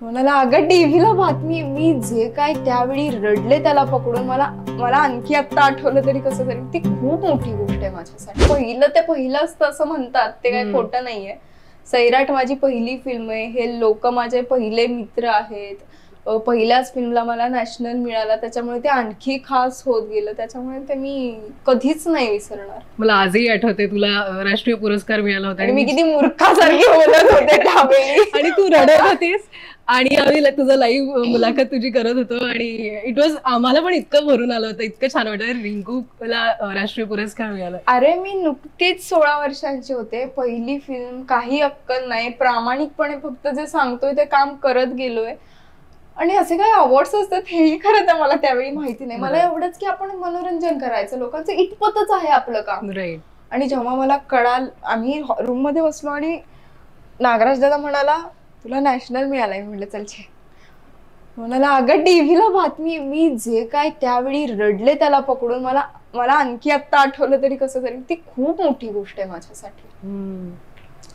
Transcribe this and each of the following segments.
म्हणाला अगं टीव्हीला बातमी, मी जे काय त्यावेळी रडले त्याला पकडून. मला मला आणखी आता आठवलं तरी कसं तरी ती खूप मोठी गोष्ट आहे माझ्यासाठी. पहिलं ते पहिलं असतं असं म्हणतात, ते काय खोटं नाहीये. सैराट माझी पहिली फिल्म आहे, हे लोक माझे पहिले मित्र आहेत. पहिल्याच फिल्मला मला नॅशनल मिळाला, त्याच्यामुळे ते आणखी खास होत गेलं. त्याच्यामुळे ते मी कधीच नाही विसरणार. मला आजही आठवते तुला राष्ट्रीय पुरस्कार मिळाला होता आणि मी किती मूर्खासारखी बोलत होते त्यावेळी. आणि तू रडत होतीस आणि आम्ही तुझं लाईव्ह मुलाखत तुझी करत होतो आणि इट वॉज, आम्हाला पण इतकं भरून आलं होतं, इतकं छान वाटतं. रिंकूला राष्ट्रीय पुरस्कार मिळाला. अरे मी नुकतीच 16 वर्षांची होते, पहिली फिल्म, काही अक्कल नाही, प्रामाणिकपणे फक्त जे सांगतोय ते काम करत गेलोय. आणि असे काही अवॉर्ड्स असतात हेही खरं तर मला त्यावेळी माहिती नाही. मला एवढंच की आपण मनोरंजन करायचं, लोकांचं इतपतच आहे आपलं काम. राईट. आणि जेव्हा मला आम्ही रूम मध्ये बसलो आणि नागराज दादा म्हणाला तुला नॅशनल मिळालाय. म्हटलं चल छे. म्हणाला अगं टीव्हीला बातमी, मी जे काय त्यावेळी रडले त्याला पकडून. मला मला आणखी आता आठवलं तरी कसं तरी ती खूप मोठी गोष्ट आहे माझ्यासाठी.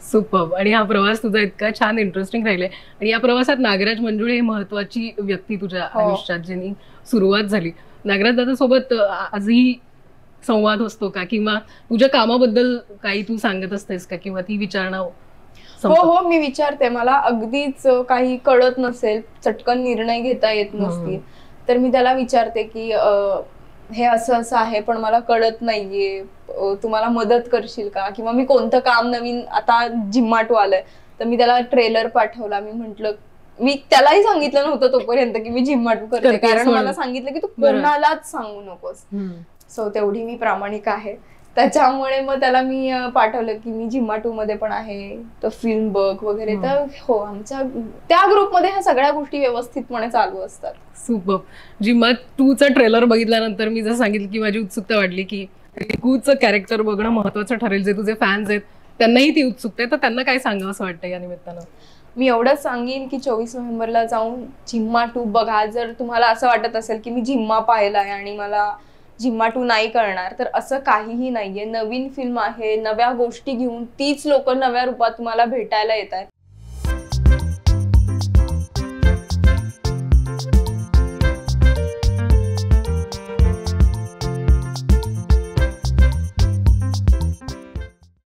सुपर. आणि हा प्रवास तुझा इतका छान इंटरेस्टिंग राहिलाय. आणि या प्रवासात नागराज मंजुळे ही महत्वाची व्यक्ती तुझ्या आयुष्यात, ज्यांनी सुरुवात झाली. नागराज दादा सोबत आजही संवाद असतो का, किंवा तुझ्या कामाबद्दल काही तू सांगत असतेस का, किंवा ती विचारणं? हो हो, मी विचारते. मला अगदीच काही कळत नसेल, चटकन निर्णय घेता येत नसतील, तर मी त्याला विचारते की हे असं असं आहे पण मला कळत नाहीये, तुम्हाला मदत करशील का? किंवा मी कोणतं काम नवीन, आता झिम्माटू आलंय तर मी त्याला ट्रेलर पाठवला. मी म्हंटल, मी त्यालाही सांगितलं नव्हतं तोपर्यंत की मी झिम्माटू करते, कारण मला सांगितलं की तू कोणालाच सांगू नकोस. सो तेवढी मी प्रामाणिक आहे. त्याच्यामुळे मग त्याला मी पाठवलं की मी झिम्मा 2 मध्ये पण आहे, तर फिल्म बघ वगैरे. तर हो, आमच्या त्या ग्रुपमध्ये ह्या सगळ्या गोष्टी व्यवस्थितपणे चालू असतात. सुपर. झिम्मा 2 चा ट्रेलर बघितल्यानंतर मी जर सांगितलं की माझी उत्सुकता वाढली की रिंकूचं कॅरेक्टर बघणं महत्वाचं ठरेल. जे तुझे फॅन्स आहेत त्यांनाही ती उत्सुकता आहे, तर त्यांना काय सांगावं असं वाटतं या निमित्तानं? मी एवढंच सांगेन की 24 नोव्हेंबरला जाऊन झिम्मा 2 बघा. जर तुम्हाला असं वाटत असेल की मी झिम्मा पाहिलाय आणि मला झिम्मा 2 नाही करणार, तर असं काहीही नाहीये. नवीन फिल्म आहे, नव्या गोष्टी घेऊन तीच लोक नव्या रूपात तुम्हाला भेटायला येत आहेत.